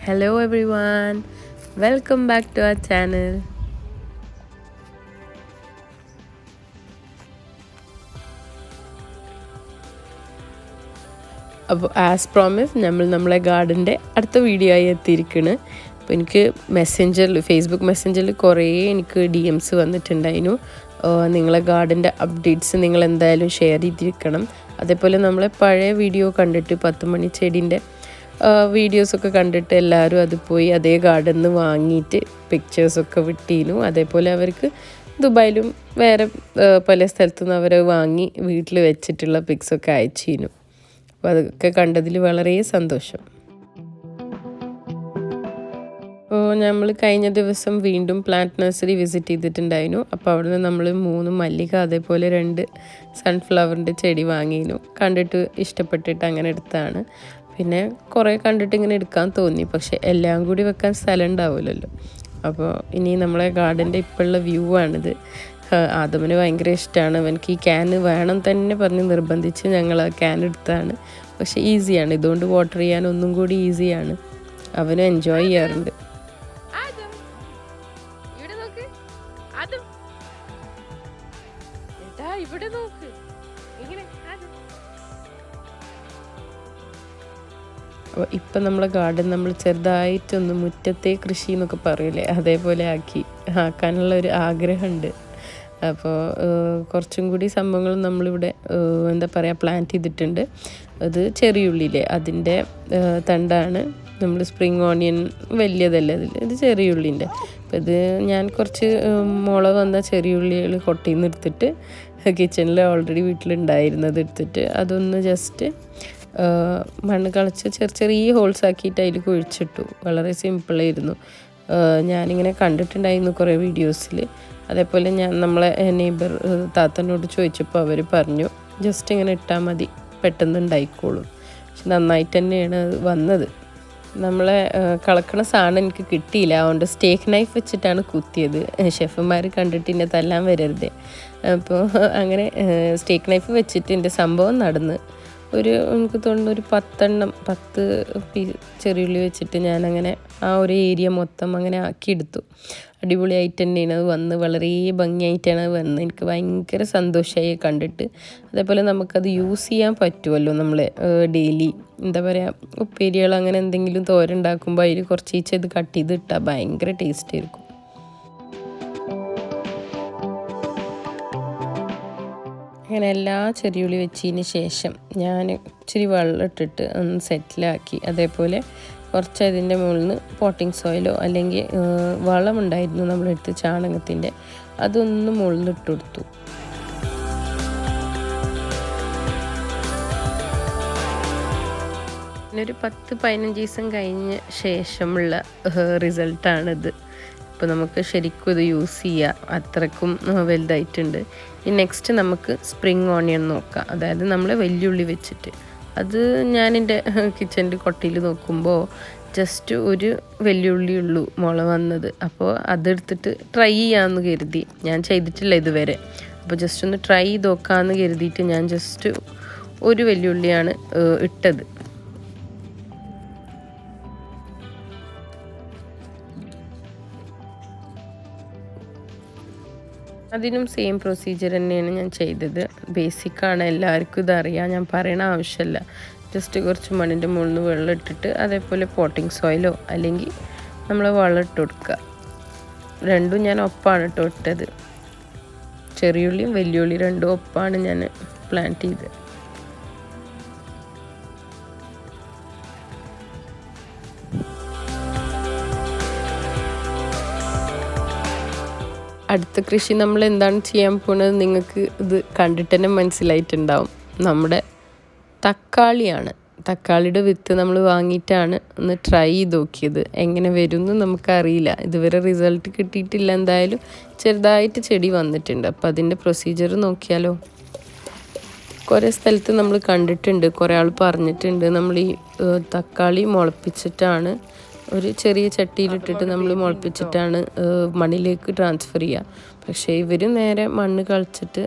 Hello everyone, welcome back to our channel. അപ്പോൾ as promise നമ്മളെ ഗാർഡൻ്റെ അടുത്ത വീഡിയോ ആയി എത്തിയിരിക്കുകയാണ്. അപ്പോൾ എനിക്ക് ഫേസ്ബുക്ക് മെസ്സഞ്ചറിൽ കുറേ എനിക്ക് DMs വന്നിട്ടുണ്ടായിരുന്നു. നിങ്ങളെ ഗാർഡൻ്റെ അപ്ഡേറ്റ്സ് നിങ്ങൾ എന്തായാലും ഷെയർ ചെയ്തിരിക്കണം. അതേപോലെ നമ്മളെ പഴയ വീഡിയോ കണ്ടിട്ട് 10 മണി ചെടീൻ്റെ വീഡിയോസൊക്കെ കണ്ടിട്ട് എല്ലാവരും അത് പോയി അതേ ഗാർഡനിൽ നിന്ന് വാങ്ങിയിട്ട് പിക്ചേഴ്സൊക്കെ വിട്ടിരുന്നു. അതേപോലെ അവർക്ക് ദുബായിലും വേറെ പല സ്ഥലത്തുനിന്ന് അവർ വാങ്ങി വീട്ടിൽ വെച്ചിട്ടുള്ള പിക്സൊക്കെ അയച്ചിരുന്നു. അപ്പോൾ അതൊക്കെ കണ്ടതിൽ വളരെ സന്തോഷം. അപ്പോൾ നമ്മൾ കഴിഞ്ഞ ദിവസം വീണ്ടും പ്ലാന്റ് നഴ്സറി വിസിറ്റ് ചെയ്തിട്ടുണ്ടായിരുന്നു. അപ്പോൾ അവിടുന്ന് നമ്മൾ 3 മല്ലിക അതേപോലെ 2 സൺഫ്ലവറിൻ്റെ ചെടി വാങ്ങിയിരുന്നു. കണ്ടിട്ട് ഇഷ്ടപ്പെട്ടിട്ട് അങ്ങനെ എടുത്താണ്. പിന്നെ കുറേ കണ്ടിട്ട് ഇങ്ങനെ എടുക്കാൻ തോന്നി, പക്ഷെ എല്ലാം കൂടി വെക്കാൻ സ്ഥലം ഉണ്ടാവില്ലല്ലോ. അപ്പോൾ ഇനി നമ്മളെ ഗാർഡൻ്റെ ഇപ്പോഴുള്ള വ്യൂ ആണിത്. ആദമിന് ഭയങ്കര ഇഷ്ടമാണ്. അവനക്ക് ഈ ക്യാൻ വേണം തന്നെ പറഞ്ഞ് നിർബന്ധിച്ച് ഞങ്ങൾ ആ ക്യാൻ എടുത്താണ്. പക്ഷേ ഈസിയാണ്, ഇതുകൊണ്ട് വാട്ടർ ചെയ്യാൻ ഒന്നും കൂടി ഈസിയാണ്. അവന് എൻജോയ് ചെയ്യാറുണ്ട്. അപ്പോൾ ഇപ്പം നമ്മളെ ഗാർഡൻ നമ്മൾ ചെറുതായിട്ടൊന്ന് മുറ്റത്തെ കൃഷി എന്നൊക്കെ പറയില്ലേ, അതേപോലെ ആക്കാനുള്ള ഒരു ആഗ്രഹമുണ്ട്. അപ്പോൾ കുറച്ചും കൂടി സംഭവങ്ങൾ നമ്മളിവിടെ എന്താ പറയുക പ്ലാന്റ് ചെയ്തിട്ടുണ്ട്. അത് ചെറിയുള്ളിയിലെ അതിൻ്റെ തണ്ടാണ്. നമ്മൾ സ്പ്രിങ് ഓണിയൻ വലിയതല്ലേ ഇത് ചെറിയുള്ളിൻ്റെ. അപ്പോൾ ഇത് ഞാൻ കുറച്ച് മുള വന്ന ചെറിയുള്ളികൾ കൊട്ടയിൽ നിന്ന് എടുത്തിട്ട് കിച്ചണിൽ ഓൾറെഡി വീട്ടിലുണ്ടായിരുന്നത് എടുത്തിട്ട് അതൊന്ന് ജസ്റ്റ് മണ്ണ് കളച്ച് ചെറിയ ഹോൾസ് ആക്കിയിട്ട് അതിൽ കുഴിച്ചിട്ടു. വളരെ സിമ്പിളായിരുന്നു. ഞാനിങ്ങനെ കണ്ടിട്ടുണ്ടായിരുന്നു കുറേ വീഡിയോസിൽ. അതേപോലെ ഞാൻ നമ്മളെ നെയ്ബർ താത്തനോട് ചോദിച്ചപ്പോൾ അവർ പറഞ്ഞു ജസ്റ്റ് ഇങ്ങനെ ഇട്ടാൽ മതി, പെട്ടെന്ന് ഉണ്ടായിക്കോളും. പക്ഷെ നന്നായിട്ട് തന്നെയാണ് അത് വന്നത്. നമ്മളെ കളക്കണ സാധനം എനിക്ക് കിട്ടിയില്ല, അതുകൊണ്ട് സ്റ്റേക്ക് നൈഫ് വെച്ചിട്ടാണ് കുത്തിയത്. ഷെഫുമാർ കണ്ടിട്ട് എന്നെ തല്ലാൻ വരരുതേ. അപ്പോൾ അങ്ങനെ സ്റ്റേക്ക് നൈഫ് വെച്ചിട്ട് എൻ്റെ സംഭവം നടന്ന് എനിക്ക് തോന്നുന്നു ഒരു 10 ചെറിയുള്ളി വെച്ചിട്ട് ഞാനങ്ങനെ ആ ഒരു ഏരിയ മൊത്തം അങ്ങനെ ആക്കിയെടുത്തു. അടിപൊളിയായിട്ട് തന്നെയാണ് അത് വന്ന്, വളരെ ഭംഗിയായിട്ടാണ് അത് വന്നത്. എനിക്ക് ഭയങ്കര സന്തോഷമായി കണ്ടിട്ട്. അതേപോലെ നമുക്കത് യൂസ് ചെയ്യാൻ പറ്റുമല്ലോ, നമ്മൾ ഡെയിലി എന്താ പറയുക ഉപ്പേരികൾ അങ്ങനെ എന്തെങ്കിലും തോരനുണ്ടാക്കുമ്പോൾ അതിൽ കുറച്ച് ഇത് കട്ട് ചെയ്ത് ഇട്ടാൽ ഭയങ്കര ടേസ്റ്റ് ആയിരിക്കും. അങ്ങനെ എല്ലാ ചെറിയുള്ളി വെച്ചതിന് ശേഷം ഞാൻ ഇച്ചിരി വെള്ളം ഇട്ടിട്ട് ഒന്ന് സെറ്റിലാക്കി. അതേപോലെ കുറച്ച് അതിൻ്റെ മുകളിൽ നിന്ന് പോട്ടിംഗ് സോയിലോ അല്ലെങ്കിൽ വളമുണ്ടായിരുന്നു നമ്മളെടുത്ത് ചാണകത്തിൻ്റെ, അതൊന്ന് മുകളിൽ നിന്ന് ഇട്ട് കൊടുത്തു. പിന്നെ ഒരു 10-15 ദിവസം കഴിഞ്ഞ ശേഷമുള്ള റിസൾട്ടാണിത്. ഇപ്പോൾ നമുക്ക് ശരിക്കും ഇത് യൂസ് ചെയ്യാം, അത്രക്കും വലുതായിട്ടുണ്ട്. ഇനി നെക്സ്റ്റ് നമുക്ക് സ്പ്രിങ് ഓണിയൻ നോക്കാം. അതായത് നമ്മൾ വെല്ലുള്ളി വെച്ചിട്ട് അത് ഞാനെൻ്റെ കിച്ചണിൻ്റെ കൊട്ടയിൽ നോക്കുമ്പോൾ ജസ്റ്റ് ഒരു വെല്ലുള്ളിയുള്ളൂ മുള വന്നത്. അപ്പോൾ അതെടുത്തിട്ട് ട്രൈ ചെയ്യാമെന്ന് കരുതി. ഞാൻ ചെയ്തിട്ടില്ല ഇതുവരെ. അപ്പോൾ ജസ്റ്റ് ഒന്ന് ട്രൈ ചെയ്ത് നോക്കാമെന്ന് കരുതിയിട്ട് ഞാൻ ജസ്റ്റ് ഒരു വെല്ലുള്ളിയാണ് ഇട്ടത്. അതിനും സെയിം പ്രൊസീജിയർ തന്നെയാണ് ഞാൻ ചെയ്തത്. ബേസിക്കാണ്, എല്ലാവർക്കും ഇതറിയാം, ഞാൻ പറയണ ആവശ്യമില്ല. ജസ്റ്റ് കുറച്ച് മണ്ണിൻ്റെ മുകളിൽ നിന്ന് വെള്ളം ഇട്ടിട്ട് അതേപോലെ പോട്ടിംഗ് സോയിലോ അല്ലെങ്കിൽ നമ്മൾ വെള്ളം ഇട്ട് കൊടുക്കുക. രണ്ടും ഞാൻ ഒപ്പാണ് ഇട്ടത്. ചെറിയുള്ളിയും വലിയുള്ളി രണ്ടും ഒപ്പാണ് ഞാൻ പ്ലാന്റ് ചെയ്തത്. അടുത്ത കൃഷി നമ്മൾ എന്താണ് ചെയ്യാൻ പോകുന്നത് നിങ്ങൾക്ക് ഇത് കണ്ടിട്ട് തന്നെ മനസ്സിലായിട്ടുണ്ടാവും. നമ്മുടെ തക്കാളിയാണ്. തക്കാളിയുടെ വിത്ത് നമ്മൾ വാങ്ങിയിട്ടാണ് ഒന്ന് ട്രൈ ചെയ്ത് നോക്കിയത്. എങ്ങനെ വരുമെന്ന് നമുക്കറിയില്ല, ഇതുവരെ റിസൾട്ട് കിട്ടിയിട്ടില്ല. എന്തായാലും ചെറുതായിട്ട് ചെടി വന്നിട്ടുണ്ട്. അപ്പോൾ അതിൻ്റെ പ്രൊസീജിയർ നോക്കിയാലോ. കുറേ സ്ഥലത്ത് നമ്മൾ കണ്ടിട്ടുണ്ട്, കുറേ ആൾ പറഞ്ഞിട്ടുണ്ട് നമ്മൾ ഈ തക്കാളി മുളപ്പിച്ചിട്ടാണ് ഒരു ചെറിയ ചട്ടിയിലിട്ടിട്ട് നമ്മൾ മുളപ്പിച്ചിട്ടാണ് മണ്ണിലേക്ക് ട്രാൻസ്ഫർ ചെയ്യുക. പക്ഷേ ഇവർ നേരെ മണ്ണ് കളിച്ചിട്ട്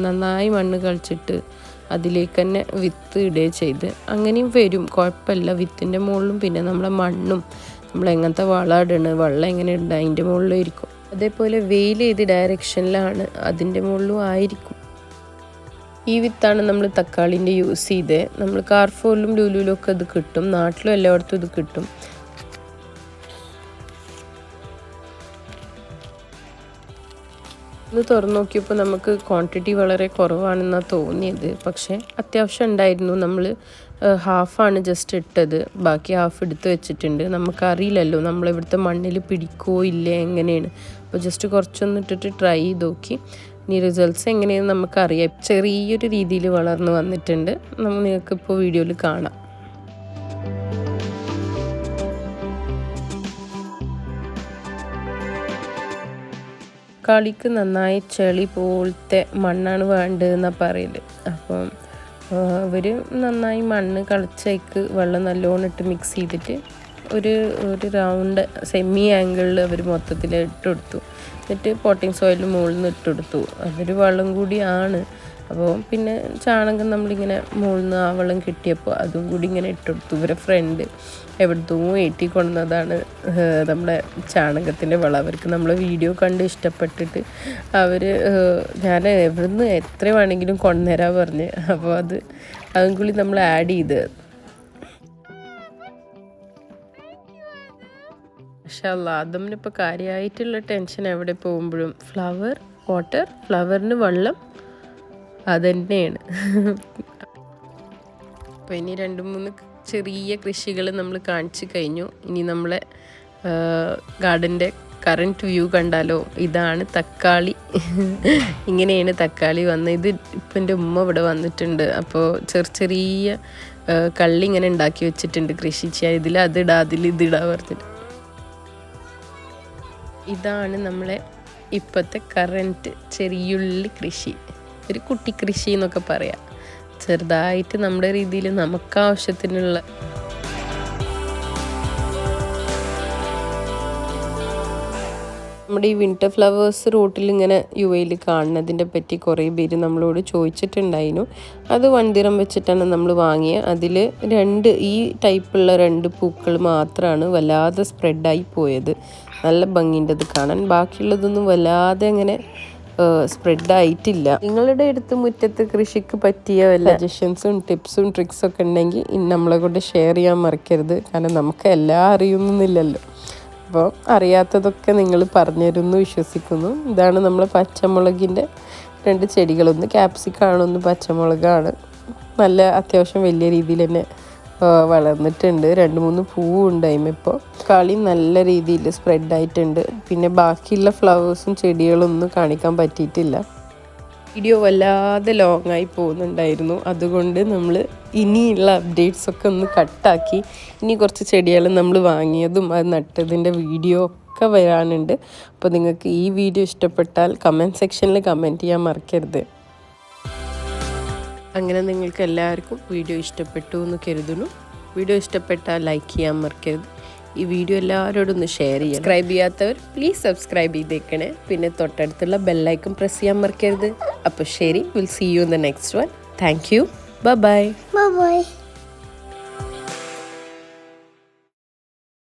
നന്നായി മണ്ണ് കളിച്ചിട്ട് അതിലേക്ക് തന്നെ വിത്ത് ഇടുകയും ചെയ്ത് അങ്ങനെയും വരും, കുഴപ്പമില്ല. വിത്തിൻ്റെ മുകളിലും പിന്നെ നമ്മളെ മണ്ണും നമ്മളെങ്ങനത്തെ വളം ഇടണം, വെള്ളം എങ്ങനെ ഇടണം അതിൻ്റെ മുകളിലും ഇരിക്കും. അതേപോലെ വെയിൽ ഏത് ഡയറക്ഷനിലാണ് അതിൻ്റെ മുകളിലും ആയിരിക്കും. ഈ വിത്താണ് നമ്മൾ തക്കാളിൻ്റെ യൂസ് ചെയ്തത്. നമ്മൾ കാർഫോറിലും ലുലുവിലും ഒക്കെ ഇത് കിട്ടും, നാട്ടിലും എല്ലായിടത്തും ഇത് കിട്ടും. ഇത് തുറന്നു നോക്കിയപ്പോൾ നമുക്ക് ക്വാണ്ടിറ്റി വളരെ കുറവാണെന്നാണ് തോന്നിയത്. പക്ഷേ അത്യാവശ്യം ഉണ്ടായിരുന്നു. നമ്മൾ ഹാഫാണ് ജസ്റ്റ് ഇട്ടത്, ബാക്കി ഹാഫ് എടുത്ത് വെച്ചിട്ടുണ്ട്. നമുക്കറിയില്ലല്ലോ നമ്മളിവിടുത്തെ മണ്ണിൽ പിടിക്കോ ഇല്ലേ എങ്ങനെയാണ്. അപ്പോൾ ജസ്റ്റ് കുറച്ചൊന്ന് ഇട്ടിട്ട് ട്രൈ ചെയ്ത് നോക്കി. ഇനി റിസൾട്ട്സ് എങ്ങനെയാണെന്ന് നമുക്കറിയാം. ചെറിയൊരു രീതിയിൽ വളർന്ന് വന്നിട്ടുണ്ട്. നിങ്ങൾക്കിപ്പോൾ വീഡിയോയിൽ കാണാം. തക്കാളിക്ക് നന്നായി ചെളി പോലത്തെ മണ്ണാണ് വേണ്ടതെന്നാണ് പറയല്. അപ്പം ഇവർ നന്നായി മണ്ണ് കളിച്ചേക്ക് വെള്ളം നല്ലോണം ഇട്ട് മിക്സ് ചെയ്തിട്ട് ഒരു റൗണ്ട് സെമി ആംഗിളിൽ അവർ മൊത്തത്തിൽ ഇട്ടുകൊടുത്തു. എന്നിട്ട് പോട്ടിംഗ് സോയിൽ മുകളിൽ നിന്ന് ഇട്ടുകൊടുത്തു. അതൊരു വെള്ളം കൂടിയാണ്. അപ്പോൾ പിന്നെ ചാണകം നമ്മളിങ്ങനെ മുകളിൽ നിന്ന് ആ വെള്ളം കിട്ടിയപ്പോൾ അതും കൂടി ഇങ്ങനെ ഇട്ടുകൊടുത്തു. ഇവരെ ഫ്രണ്ട് എവിടുത്തോ ഏറ്റി കൊണ്ടുവന്നതാണ് നമ്മളെ ചാണകത്തിൻ്റെ വെള്ളം. അവർക്ക് നമ്മളെ വീഡിയോ കണ്ട് ഇഷ്ടപ്പെട്ടിട്ട് അവർ ഞാൻ എവിടുന്ന് എത്ര വേണമെങ്കിലും കൊണ്ടുവരാൻ പറഞ്ഞ്. അപ്പോൾ അതും കൂടി നമ്മൾ ആഡ് ചെയ്ത്. പക്ഷേ അതിനിപ്പോൾ കാര്യമായിട്ടുള്ള ടെൻഷൻ എവിടെ പോകുമ്പോഴും ഫ്ലവറിന് വെള്ളം അതുതന്നെയാണ്. അപ്പോൾ ഇനി 2-3 ചെറിയ കൃഷികൾ നമ്മൾ കാണിച്ചു കഴിഞ്ഞു. ഇനി നമ്മളെ ഗാർഡൻ്റെ കറൻറ്റ് വ്യൂ കണ്ടാലോ. ഇതാണ് തക്കാളി. ഇങ്ങനെയാണ് തക്കാളി വന്നത്. ഇത് ഇപ്പം എൻ്റെ ഉമ്മ ഇവിടെ വന്നിട്ടുണ്ട്. അപ്പോൾ ചെറിയ കള്ളി ഇങ്ങനെ ഉണ്ടാക്കി വെച്ചിട്ടുണ്ട് കൃഷി ചെയ്യാൻ. ഇതിൽ അതിടാ ഇതിടാ പറഞ്ഞിട്ട്. ഇതാണ് നമ്മളെ ഇപ്പോഴത്തെ കറൻറ്റ് ചെറിയുള്ളി കൃഷി, ഒരു കുട്ടി കൃഷി എന്നൊക്കെ പറയാം. ചെറുതായിട്ട് നമ്മുടെ രീതിയിൽ നമുക്ക് ആവശ്യത്തിനുള്ള നമ്മുടെ ഈ വിൻ്റർ ഫ്ലവേഴ്സ് റൂട്ടിൽ ഇങ്ങനെ UAE കാണുന്നതിൻ്റെ പറ്റി കുറേ പേര് നമ്മളോട് ചോദിച്ചിട്ടുണ്ടായിരുന്നു. അത് 1 ദിറം വെച്ചിട്ടാണ് നമ്മൾ വാങ്ങിയത്. അതിൽ ഈ ടൈപ്പുള്ള 2 പൂക്കൾ മാത്രമാണ് വല്ലാതെ സ്പ്രെഡായി പോയത്. നല്ല ഭംഗിയുണ്ട് അത് കാണാൻ. ബാക്കിയുള്ളതൊന്നും വല്ലാതെ അങ്ങനെ സ്പ്രെഡായിട്ടില്ല. നിങ്ങളുടെ അടുത്ത് മുറ്റത്ത് കൃഷിക്ക് പറ്റിയ വല്ല സജഷൻസും ടിപ്സും ട്രിക്സൊക്കെ ഉണ്ടെങ്കിൽ നമ്മളെ കൊണ്ട് ഷെയർ ചെയ്യാൻ മറക്കരുത്. കാരണം നമുക്ക് എല്ലാം അറിയുന്നില്ലല്ലോ. അപ്പോൾ അറിയാത്തതൊക്കെ നിങ്ങൾ പറഞ്ഞുതരുമെന്ന് വിശ്വസിക്കുന്നു. ഇതാണ് നമ്മളെ പച്ചമുളകിൻ്റെ 2 ചെടികളൊന്ന് ക്യാപ്സിക്കാണ്, ഒന്ന് പച്ചമുളകാണ്. നല്ല അത്യാവശ്യം വലിയ രീതിയിൽ തന്നെ വളർന്നിട്ടുണ്ട്. 2-3 പൂവുണ്ട് അതിമിപ്പോൾ. കളി നല്ല രീതിയിൽ സ്പ്രെഡായിട്ടുണ്ട്. പിന്നെ ബാക്കിയുള്ള ഫ്ലവേഴ്സും ചെടികളൊന്നും കാണിക്കാൻ പറ്റിയിട്ടില്ല. വീഡിയോ വല്ലാതെ ലോങ്ങായി പോകുന്നുണ്ടായിരുന്നു. അതുകൊണ്ട് നമ്മൾ ഇനിയുള്ള അപ്ഡേറ്റ്സൊക്കെ ഒന്ന് കട്ടാക്കി ഇനി കുറച്ച് ചെടികൾ നമ്മൾ വാങ്ങിയതും അത് നട്ടതിൻ്റെ വീഡിയോ ഒക്കെ വരാനുണ്ട്. അപ്പോൾ നിങ്ങൾക്ക് ഈ വീഡിയോ ഇഷ്ടപ്പെട്ടാൽ കമൻറ്റ് സെക്ഷനിൽ കമൻറ്റ് ചെയ്യാൻ മറക്കരുത്. അങ്ങനെ നിങ്ങൾക്ക് എല്ലാവർക്കും വീഡിയോ ഇഷ്ടപ്പെട്ടു എന്ന് കരുതുന്നു. വീഡിയോ ഇഷ്ടപ്പെട്ടാൽ ലൈക്ക് ചെയ്യാൻ മറക്കരുത്. ഈ വീഡിയോ എല്ലാവരോടും ഒന്ന് ഷെയർ ചെയ്യുക. സബ്സ്ക്രൈബ് ചെയ്യാത്തവർ പ്ലീസ് സബ്സ്ക്രൈബ് ചെയ്തേക്കണേ. പിന്നെ തൊട്ടടുത്തുള്ള ബെല്ലൈക്കൺ പ്രസ് ചെയ്യാൻ മറക്കരുത്. അപ്പോൾ ശരി, will see you in the next one. Thank you. By.